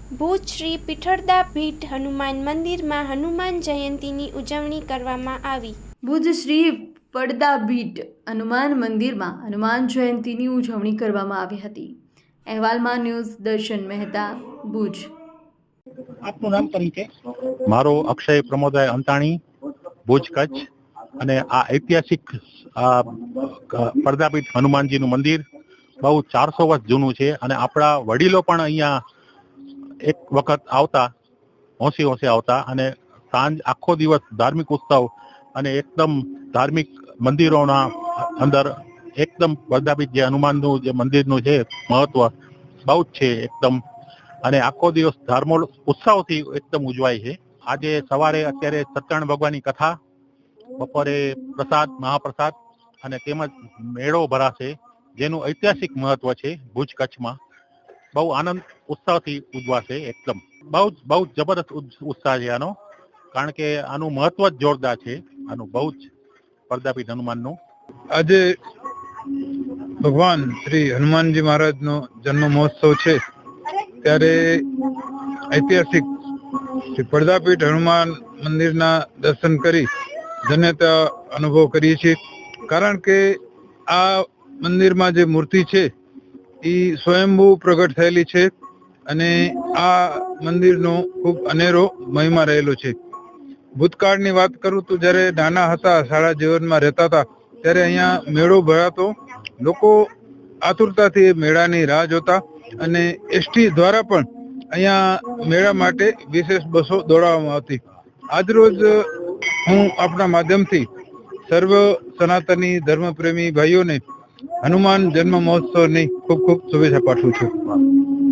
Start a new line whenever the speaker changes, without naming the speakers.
ભુજ શ્રી પીઠળદા ભીટ હનુમાન મંદિરમાં હનુમાન જયંતીની ઉજવણી કરવામાં આવી.
ભુજ શ્રી પડદા ભીટ હનુમાન મંદિરમાં હનુમાન જયંતીની ઉજવણી કરવામાં આવી હતી. અહેવાલમાં ન્યૂઝ દર્શન મહેતા, ભુજ.
આપનું નામ પરિચય?
મારો અક્ષય પ્રમોદભાઈ અંતાણી, ભુજ કચ્છ. અને આ ઐતિહાસિક પડદાપીઠ હનુમાનજીનું મંદિર બહુ 400 વર્ષ જૂનું છે અને આપણા વડીલો પણ અહીંયા એક વખત આવતા, હોંશે આવતા અને સાંજ આખો દિવસ ધાર્મિક ઉત્સવ અને એકદમ ધાર્મિક મંદિરોના અંદર એકદમ પડદાપીઠ જે હનુમાનનું જે મંદિરનું છે મહત્વ બહુ જ છે એકદમ, અને આખો દિવસ ઉત્સવથી એકદમ ઉજવાય છે. આજે સવારે અત્યારે સત્યનારાયણ ભગવાનની કથા, બપોરે પ્રસાદ, મહાપ્રસાદ અને તેમજ મેળો ભરાશે જેનું ઐતિહાસિક મહત્વ છે. ભુજ કચ્છમાં બહુ આનંદ ઉત્સાહથી ઉજવાશે. એકદમ બહુ જ જબરદસ્ત ઉત્સાહ છે આનો, કારણ કે આનું મહત્વ જ જોરદાર છે. આનું બહુ જ પડદાપીઠ હનુમાનનું
આજે ભગવાન શ્રી હનુમાનજી મહારાજનો જન્મ મહોત્સવ છે, ત્યારે ઐતિહાસિક શ્રી પડદાપીઠ હનુમાન મંદિરના દર્શન કરી ધન્યતા અનુભવ કરીએ છીએ. કારણ કે આ મંદિરમાં જે મૂર્તિ છે એ સ્વયંભૂ પ્રગટ થયેલી છે અને આ મંદિરનો ખૂબ અનેરો મહિમા રહેલો છે. ભૂતકાળની વાત કરું તો જ્યારે નાના હતા, શાળા જીવનમાં રહેતા હતા, ત્યારે અહીંયા મેળો ભરાતો. લોકો આતુરતાથી મેળાની રાહ જોતા અને એસટી દ્વારા પણ અહીંયા મેળા માટે વિશેષ બસો દોડાવવામાં આવતી. આજરોજ હું આપના માધ્યમથી સર્વ સનાતની ધર્મપ્રેમી ભાઈઓને હનુમાન જન્મ મહોત્સવની ખૂબ ખૂબ શુભેચ્છા પાઠવું છું.